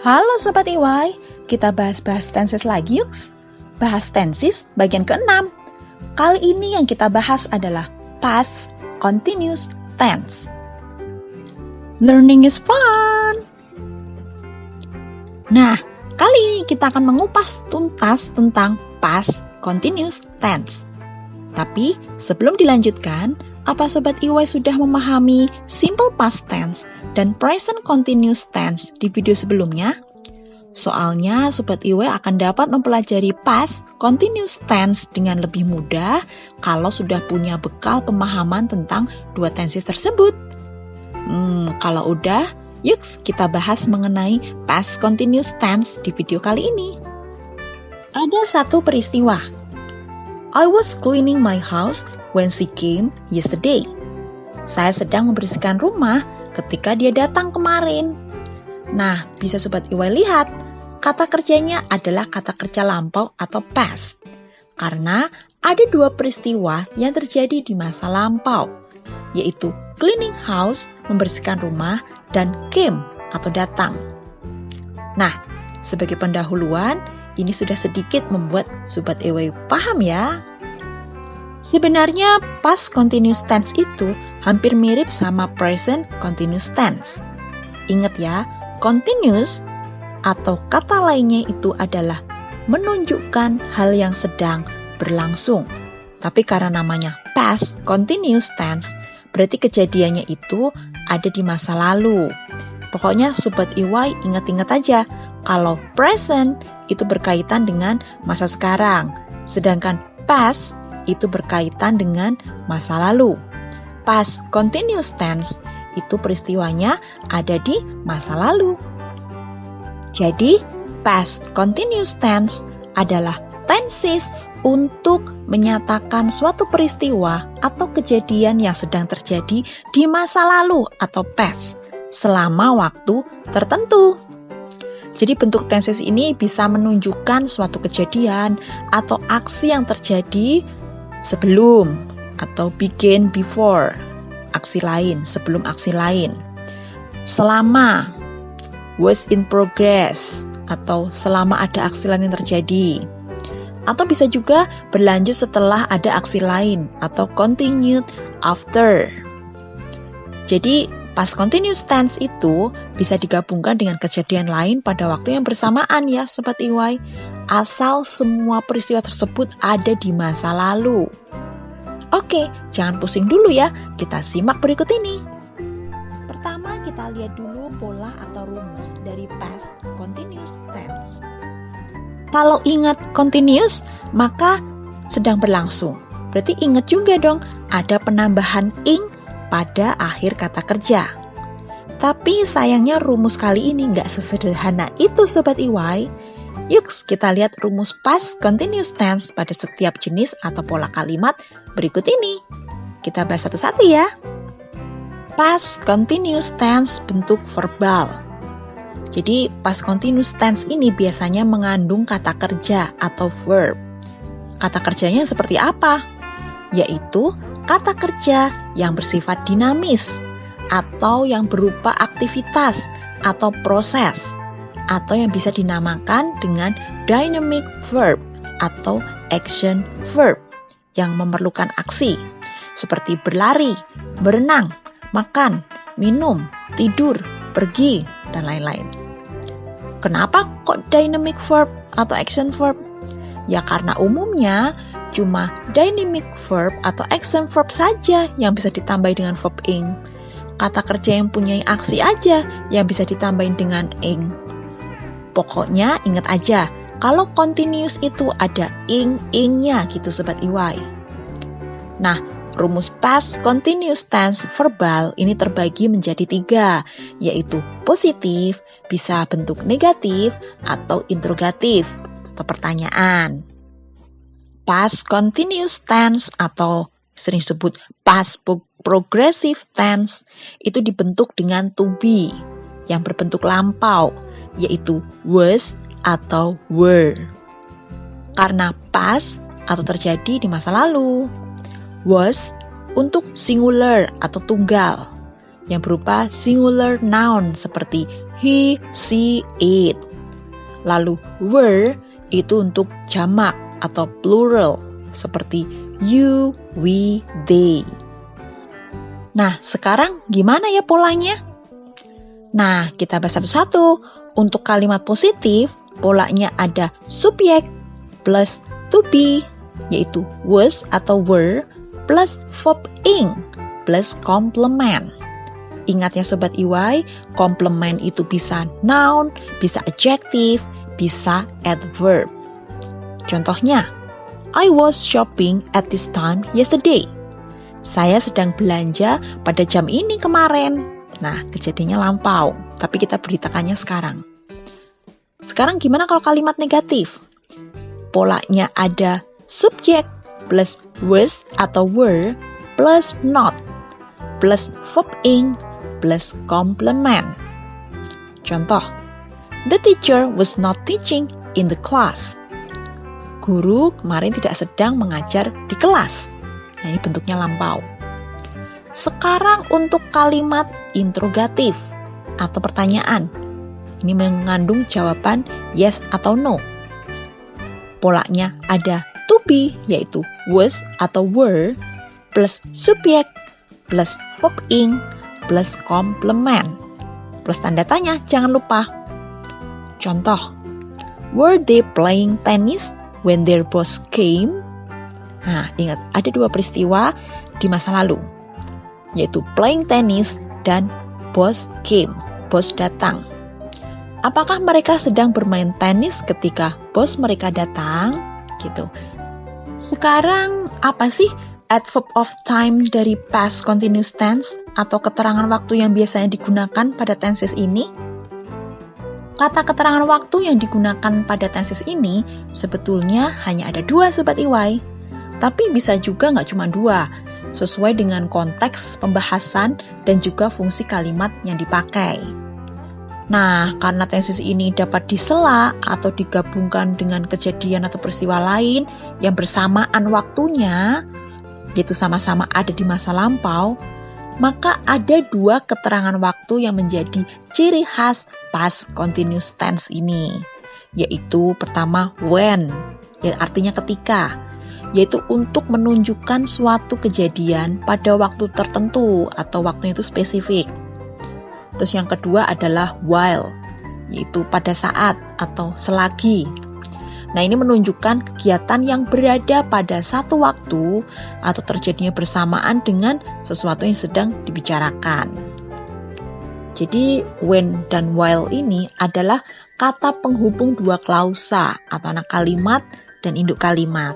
Halo Sobat EY, kita bahas tenses lagi yuk. Bahas tenses bagian ke-6. Kali ini yang kita bahas adalah past continuous tense. Learning is fun! Nah, kali ini kita akan mengupas tuntas tentang past continuous tense. Tapi sebelum dilanjutkan, apa Sobat EY sudah memahami simple past tense dan present continuous tense di video sebelumnya? Soalnya Sobat EY akan dapat mempelajari past continuous tense dengan lebih mudah kalau sudah punya bekal pemahaman tentang dua tenses tersebut. Kalau udah, yuk kita bahas mengenai past continuous tense di video kali ini. Ada satu peristiwa. I was cleaning my house when she came yesterday. Saya sedang membersihkan rumah ketika dia datang kemarin. Nah, bisa Sobat EY lihat, kata kerjanya adalah kata kerja lampau atau past. Karena ada dua peristiwa yang terjadi di masa lampau, yaitu cleaning house, membersihkan rumah, dan came atau datang. Nah, sebagai pendahuluan, ini sudah sedikit membuat Sobat EY paham ya. Sebenarnya past continuous tense itu hampir mirip sama present continuous tense. Ingat ya, continuous atau kata lainnya itu adalah menunjukkan hal yang sedang berlangsung. Tapi karena namanya past continuous tense, berarti kejadiannya itu ada di masa lalu. Pokoknya Sobat EY ingat-ingat aja, kalau present itu berkaitan dengan masa sekarang, sedangkan past itu berkaitan dengan masa lalu. Past continuous tense itu peristiwanya ada di masa lalu. Jadi, past continuous tense adalah tenses untuk menyatakan suatu peristiwa atau kejadian yang sedang terjadi di masa lalu atau past selama waktu tertentu. Jadi bentuk tenses ini bisa menunjukkan suatu kejadian atau aksi yang terjadi sebelum atau begin before, aksi lain, sebelum aksi lain. Selama, was in progress, atau selama ada aksi lain yang terjadi. Atau bisa juga berlanjut setelah ada aksi lain, atau continued after. Jadi, past continuous tense itu bisa digabungkan dengan kejadian lain pada waktu yang bersamaan ya Sobat EY, asal semua peristiwa tersebut ada di masa lalu. Oke, jangan pusing dulu ya, kita simak berikut ini. Pertama, kita lihat dulu pola atau rumus dari past continuous tense. Kalau ingat continuous, maka sedang berlangsung. Berarti ingat juga dong, ada penambahan ing pada akhir kata kerja. Tapi sayangnya rumus kali ini nggak sesederhana itu Sobat EY. Yuk kita lihat rumus past continuous tense pada setiap jenis atau pola kalimat berikut ini. Kita bahas satu-satu ya. Past continuous tense bentuk verbal. Jadi past continuous tense ini biasanya mengandung kata kerja atau verb. Kata kerjanya seperti apa? Yaitu kata kerja yang bersifat dinamis atau yang berupa aktivitas atau proses, atau yang bisa dinamakan dengan dynamic verb atau action verb yang memerlukan aksi seperti berlari, berenang, makan, minum, tidur, pergi, dan lain-lain. Kenapa kok dynamic verb atau action verb? Ya karena umumnya cuma dynamic verb atau action verb saja yang bisa ditambahin dengan verb ing. Kata kerja yang punya aksi aja yang bisa ditambahin dengan ing. Pokoknya ingat aja, kalau continuous itu ada ing-ingnya gitu Sobat EY. Nah, rumus past continuous tense verbal ini terbagi menjadi 3, yaitu positif, bisa bentuk negatif, atau interrogatif, atau pertanyaan. Past continuous tense atau sering disebut past progressive tense itu dibentuk dengan to be yang berbentuk lampau, yaitu was atau were. Karena past atau terjadi di masa lalu. Was untuk singular atau tunggal yang berupa singular noun seperti he, she, it. Lalu were itu untuk jamak atau plural seperti you, we, they. Nah, sekarang gimana ya polanya? Nah, kita bahas satu-satu. Untuk kalimat positif, polanya ada subjek plus to be, yaitu was atau were, plus verb ing, plus complement. Ingat ya Sobat EY, complement itu bisa noun, bisa adjective, bisa adverb. Contohnya, I was shopping at this time yesterday. Saya sedang belanja pada jam ini kemarin. Nah, kejadiannya lampau, tapi kita beritakannya sekarang. Sekarang gimana kalau kalimat negatif? Polanya ada subjek plus was atau were plus not plus verb ing plus complement. Contoh, the teacher was not teaching in the class. Guru kemarin tidak sedang mengajar di kelas. Nah, ini bentuknya lampau. Sekarang untuk kalimat interrogatif atau pertanyaan. Ini mengandung jawaban yes atau no. Polanya ada to be, yaitu was atau were, plus subjek, plus verb ing, plus complement, plus tanda tanya, jangan lupa. Contoh, were they playing tennis when their boss came? Nah, ingat, ada dua peristiwa di masa lalu, yaitu playing tennis dan boss came, bos datang. Apakah mereka sedang bermain tenis ketika bos mereka datang? Gitu. Sekarang, apa sih adverb of time dari past continuous tense atau keterangan waktu yang biasanya digunakan pada tenses ini? Kata keterangan waktu yang digunakan pada tenses ini sebetulnya hanya ada dua Sobat EY. Tapi bisa juga nggak cuma dua, sesuai dengan konteks pembahasan dan juga fungsi kalimat yang dipakai. Nah, karena tenses ini dapat disela atau digabungkan dengan kejadian atau peristiwa lain yang bersamaan waktunya, yaitu sama-sama ada di masa lampau, maka ada dua keterangan waktu yang menjadi ciri khas past continuous tense ini, yaitu pertama when, yang artinya ketika, yaitu untuk menunjukkan suatu kejadian pada waktu tertentu atau waktunya itu spesifik. Terus yang kedua adalah while, yaitu pada saat atau selagi. Nah, ini menunjukkan kegiatan yang berada pada satu waktu atau terjadinya bersamaan dengan sesuatu yang sedang dibicarakan. Jadi, when dan while ini adalah kata penghubung dua klausa atau anak kalimat dan induk kalimat.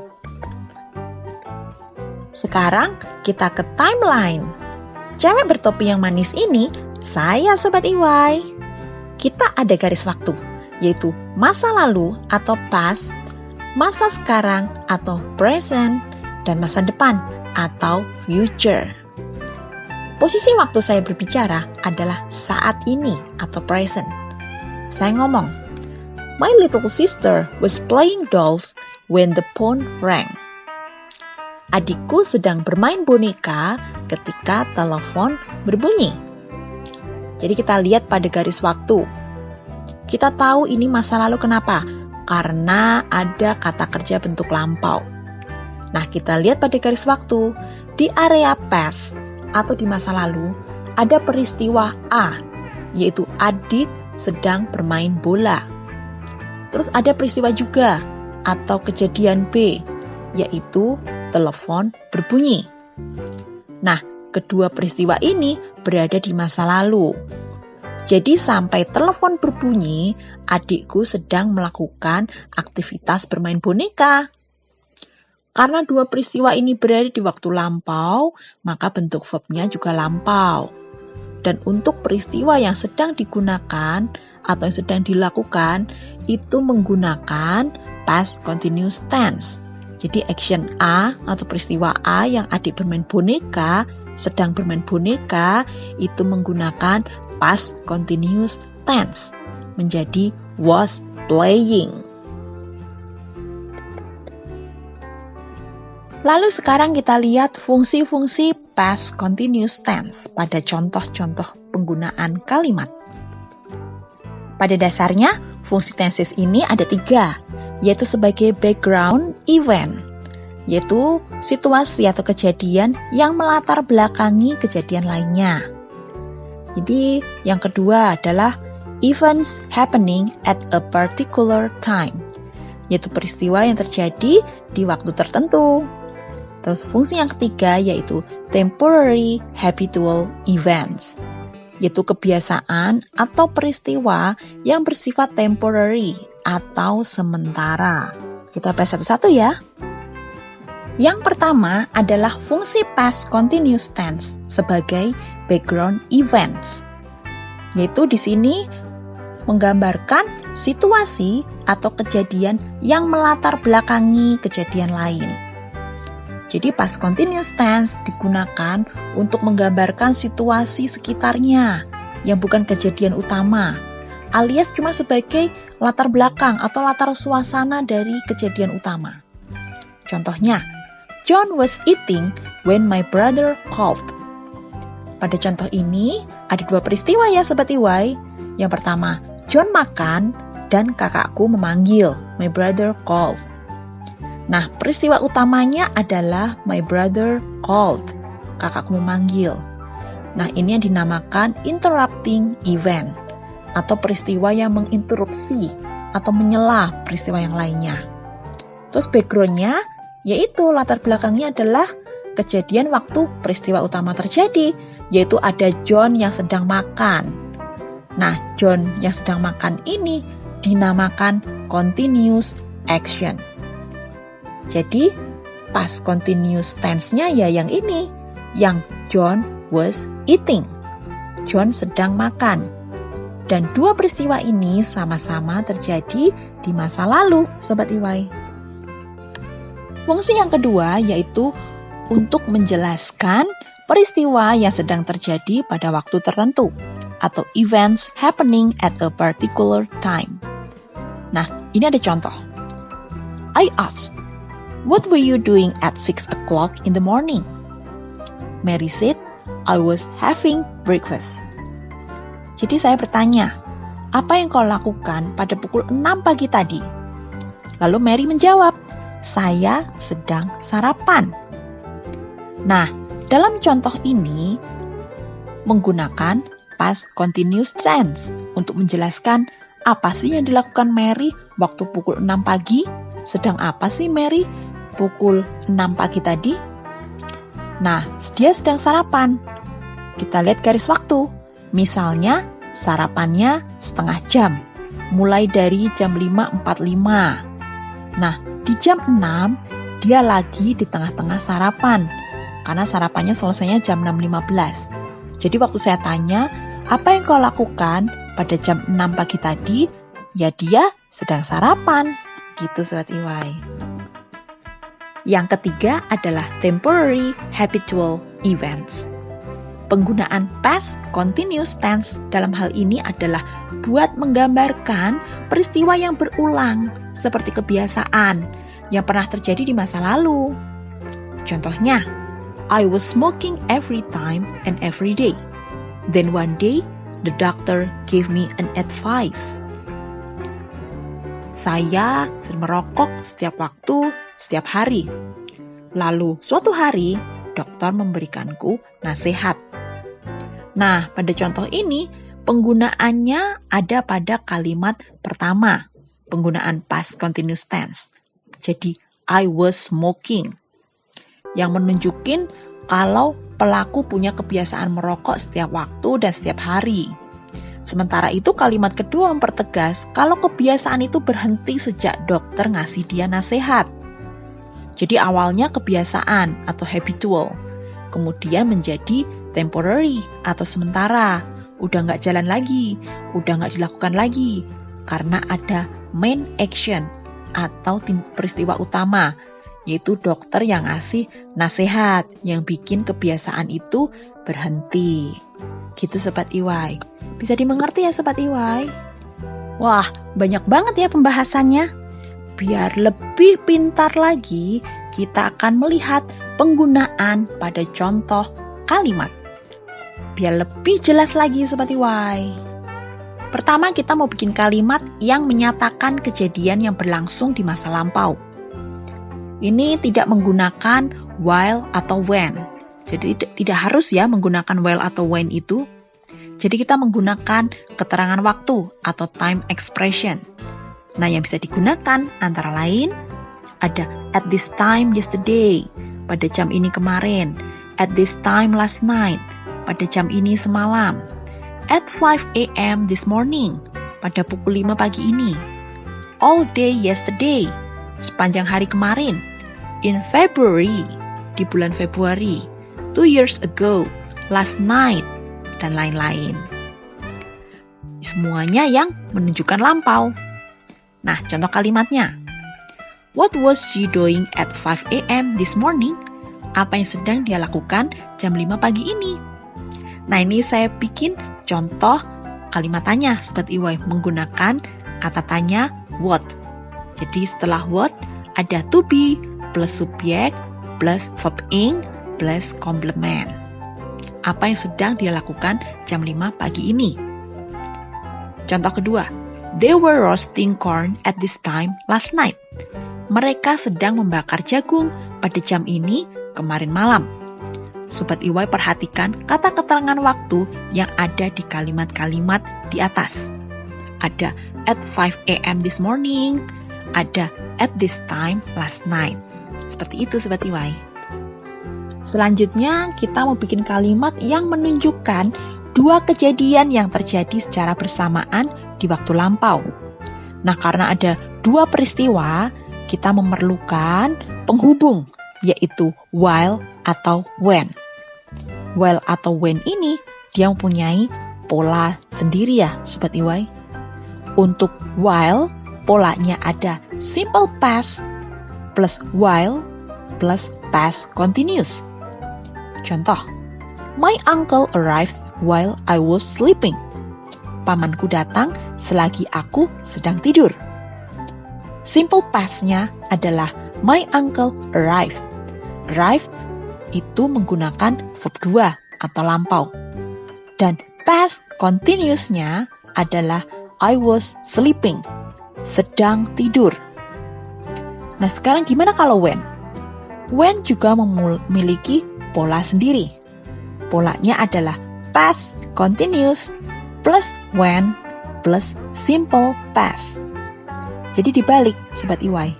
Sekarang kita ke timeline. Cewek bertopi yang manis ini, saya Sobat EY. Kita ada garis waktu, yaitu masa lalu atau past, masa sekarang atau present, dan masa depan atau future. Posisi waktu saya berbicara adalah saat ini atau present. Saya ngomong, my little sister was playing dolls when the phone rang. Adikku sedang bermain boneka ketika telepon berbunyi. Jadi kita lihat pada garis waktu. Kita tahu ini masa lalu kenapa? Karena ada kata kerja bentuk lampau. Nah, kita lihat pada garis waktu. Di area past atau di masa lalu, ada peristiwa A, yaitu adik sedang bermain bola. Terus ada peristiwa juga atau kejadian B, yaitu telepon berbunyi. Nah, kedua peristiwa ini berada di masa lalu. Jadi sampai telepon berbunyi, adikku sedang melakukan aktivitas bermain boneka. Karena dua peristiwa ini berada di waktu lampau, maka bentuk verbnya juga lampau. Dan untuk peristiwa yang sedang digunakan atau yang sedang dilakukan, itu menggunakan past continuous tense. Jadi action A atau peristiwa A yang adik bermain boneka, sedang bermain boneka, itu menggunakan past continuous tense, menjadi was playing. Lalu sekarang kita lihat fungsi-fungsi past continuous tense pada contoh-contoh penggunaan kalimat. Pada dasarnya, fungsi tenses ini ada 3, yaitu sebagai background event, yaitu situasi atau kejadian yang melatar belakangi kejadian lainnya. Jadi, yang kedua adalah events happening at a particular time, yaitu peristiwa yang terjadi di waktu tertentu. Terus fungsi yang ketiga yaitu temporary habitual events, yaitu kebiasaan atau peristiwa yang bersifat temporary atau sementara. Kita bahas satu-satu ya. Yang pertama adalah fungsi past continuous tense sebagai background events, yaitu di sini menggambarkan situasi atau kejadian yang melatar belakangi kejadian lain. Jadi past continuous tense digunakan untuk menggambarkan situasi sekitarnya yang bukan kejadian utama, alias cuma sebagai latar belakang atau latar suasana dari kejadian utama. Contohnya, John was eating when my brother called. Pada contoh ini, ada 2 peristiwa ya Sobat EY. Yang pertama, John makan dan kakakku memanggil, my brother called. Nah, peristiwa utamanya adalah my brother called, kakakku memanggil. Nah, ini yang dinamakan interrupting event, atau peristiwa yang menginterupsi atau menyela peristiwa yang lainnya. Terus background-nya, yaitu latar belakangnya adalah kejadian waktu peristiwa utama terjadi, yaitu ada John yang sedang makan. Nah, John yang sedang makan ini dinamakan continuous action. Jadi, past continuous tense-nya ya yang ini, yang John was eating. John sedang makan. Dan 2 peristiwa ini sama-sama terjadi di masa lalu, Sobat EY. Fungsi yang kedua yaitu untuk menjelaskan peristiwa yang sedang terjadi pada waktu tertentu atau events happening at a particular time. Nah, ini ada contoh. I asked, "What were you doing at 6 o'clock in the morning?" Mary said, "I was having breakfast." Jadi saya bertanya, apa yang kau lakukan pada pukul 6 pagi tadi? Lalu Mary menjawab, saya sedang sarapan. Nah, dalam contoh ini menggunakan past continuous tense untuk menjelaskan apa sih yang dilakukan Mary waktu pukul 6 pagi? Sedang apa sih Mary pukul 6 pagi tadi? Nah, dia sedang sarapan. Kita lihat garis waktu. Misalnya, sarapannya setengah jam, mulai dari jam 5.45. Nah, di jam 6, dia lagi di tengah-tengah sarapan, karena sarapannya selesainya jam 6.15. Jadi waktu saya tanya, apa yang kau lakukan pada jam 6 pagi tadi? Ya dia sedang sarapan. Gitu Sobat EY. Yang ketiga adalah temporary habitual events. Penggunaan past continuous tense dalam hal ini adalah buat menggambarkan peristiwa yang berulang seperti kebiasaan yang pernah terjadi di masa lalu. Contohnya, I was smoking every time and every day. Then one day, the doctor gave me an advice. Saya sering merokok setiap waktu, setiap hari. Lalu, suatu hari, dokter memberikanku nasihat. Nah, pada contoh ini, penggunaannya ada pada kalimat pertama, penggunaan past continuous tense. Jadi, I was smoking, yang menunjukin kalau pelaku punya kebiasaan merokok setiap waktu dan setiap hari. Sementara itu, kalimat kedua mempertegas kalau kebiasaan itu berhenti sejak dokter ngasih dia nasihat. Jadi, awalnya kebiasaan atau habitual, kemudian menjadi temporary atau sementara, udah nggak jalan lagi, udah nggak dilakukan lagi, karena ada main action atau peristiwa utama, yaitu dokter yang ngasih nasihat yang bikin kebiasaan itu berhenti. Gitu Sobat EY. Bisa dimengerti ya Sobat EY? Wah, banyak banget ya pembahasannya. Biar lebih pintar lagi, kita akan melihat penggunaan pada contoh kalimat. Biar lebih jelas lagi Sobat EY. Pertama, kita mau bikin kalimat yang menyatakan kejadian yang berlangsung di masa lampau. Ini tidak menggunakan while atau when. Jadi tidak harus ya menggunakan while atau when itu. Jadi kita menggunakan keterangan waktu atau time expression. Nah, yang bisa digunakan antara lain ada at this time yesterday, pada jam ini kemarin. At this time last night, pada jam ini semalam. At 5 a.m. this morning, pada pukul 5 pagi ini. All day yesterday, sepanjang hari kemarin. In February, di bulan Februari. 2 years ago, last night, dan lain-lain. Semuanya yang menunjukkan lampau. Nah, contoh kalimatnya. What was you doing at 5 a.m. this morning? Apa yang sedang dia lakukan jam 5 pagi ini? Nah, ini saya bikin contoh kalimat tanya, Sobat EY, menggunakan kata tanya what. Jadi setelah what, ada to be plus subjek plus verb ing plus komplement. Apa yang sedang dia lakukan jam 5 pagi ini? Contoh kedua, they were roasting corn at this time last night. Mereka sedang membakar jagung pada jam ini kemarin malam. Sobat EY, perhatikan kata keterangan waktu yang ada di kalimat-kalimat di atas. Ada at 5 a.m. this morning, ada at this time last night. Seperti itu, Sobat EY. Selanjutnya, kita mau bikin kalimat yang menunjukkan dua kejadian yang terjadi secara bersamaan di waktu lampau. Nah, karena ada dua peristiwa, kita memerlukan penghubung, yaitu while atau when. While atau when ini, dia mempunyai pola sendiri ya, Sobat EY. Untuk while, polanya ada simple past plus while plus past continuous. Contoh, my uncle arrived while I was sleeping. Pamanku datang selagi aku sedang tidur. Simple past-nya adalah my uncle arrived. Arrived itu menggunakan verb 2 atau lampau. Dan past continuous-nya adalah I was sleeping, sedang tidur. Nah, sekarang gimana kalau when? When juga memiliki pola sendiri. Polanya adalah past continuous plus when plus simple past. Jadi dibalik, Sobat EY.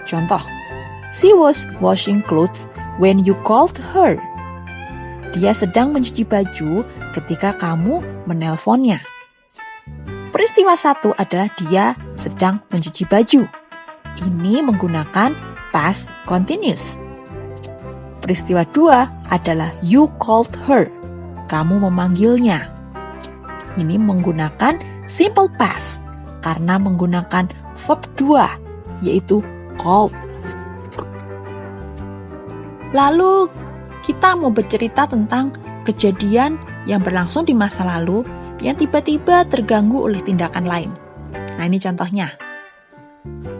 Contoh, she was washing clothes when you called her. Dia sedang mencuci baju ketika kamu menelponnya. Peristiwa satu adalah dia sedang mencuci baju. Ini menggunakan past continuous. Peristiwa 2 adalah you called her. Kamu memanggilnya. Ini menggunakan simple past karena menggunakan verb 2 yaitu called. Lalu kita mau bercerita tentang kejadian yang berlangsung di masa lalu yang tiba-tiba terganggu oleh tindakan lain. Nah, ini contohnya.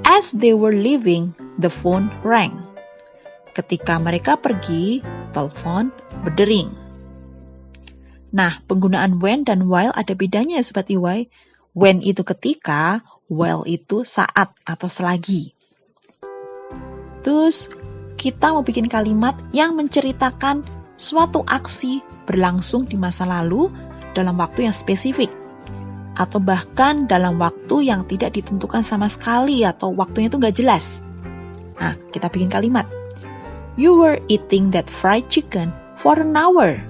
As they were leaving, the phone rang. Ketika mereka pergi, telepon berdering. Nah, penggunaan when dan while ada bedanya ya, Sobat EY. When itu ketika, while itu saat atau selagi. Terus, kita mau bikin kalimat yang menceritakan suatu aksi berlangsung di masa lalu dalam waktu yang spesifik. Atau bahkan dalam waktu yang tidak ditentukan sama sekali atau waktunya itu nggak jelas. Nah, kita bikin kalimat. You were eating that fried chicken for an hour.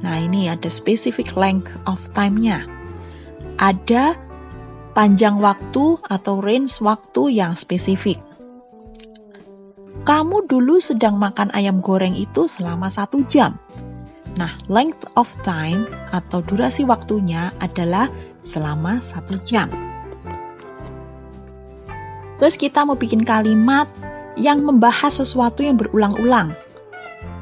Nah, ini ada specific length of time-nya. Ada panjang waktu atau range waktu yang spesifik. Kamu dulu sedang makan ayam goreng itu selama 1 jam. Nah, length of time atau durasi waktunya adalah selama 1 jam. Terus kita mau bikin kalimat yang membahas sesuatu yang berulang-ulang.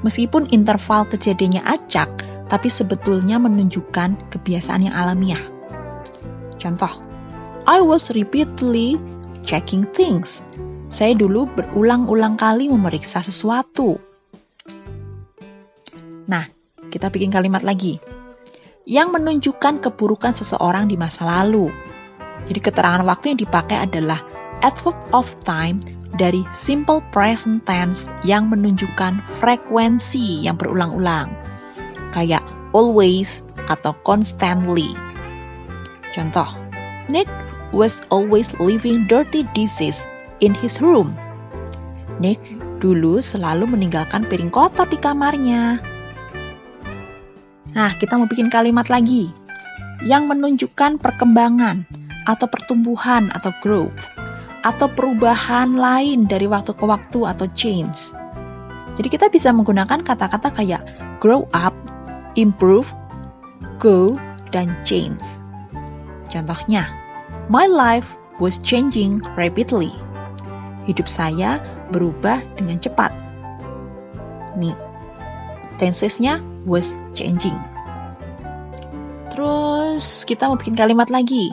Meskipun interval kejadiannya acak, tapi sebetulnya menunjukkan kebiasaan yang alamiah. Contoh, I was repeatedly checking things. Saya dulu berulang-ulang kali memeriksa sesuatu. Nah, kita bikin kalimat lagi. yang menunjukkan keburukan seseorang di masa lalu. Jadi keterangan waktu yang dipakai adalah adverb of time dari simple present tense yang menunjukkan frekuensi yang berulang-ulang. Kayak always atau constantly. Contoh, Nick was always leaving dirty dishes in his room. Nick dulu selalu meninggalkan piring kotor di kamarnya. Nah, kita mau bikin kalimat lagi yang menunjukkan perkembangan atau pertumbuhan atau growth atau perubahan lain dari waktu ke waktu atau change. Jadi kita bisa menggunakan kata-kata kayak grow up, improve, go, dan change. Contohnya, my life was changing rapidly. Hidup saya berubah dengan cepat. Nih, tensesnya was changing. Terus kita mau bikin kalimat lagi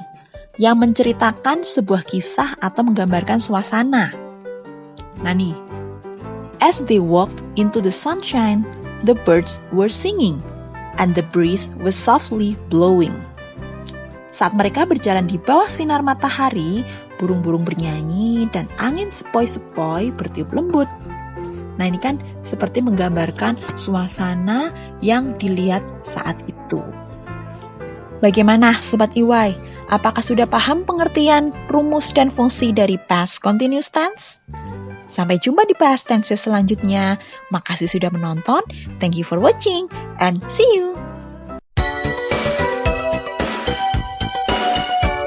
yang menceritakan sebuah kisah atau menggambarkan suasana. Nah nih, as they walked into the sunshine, the birds were singing and the breeze was softly blowing. Saat mereka berjalan di bawah sinar matahari, burung-burung bernyanyi dan angin sepoi-sepoi bertiup lembut. Nah ini kan seperti menggambarkan suasana yang dilihat saat itu. Bagaimana Sobat EY? Apakah sudah paham pengertian rumus dan fungsi dari past continuous tense? Sampai jumpa di past tense selanjutnya. Makasih sudah menonton. Thank you for watching and see you!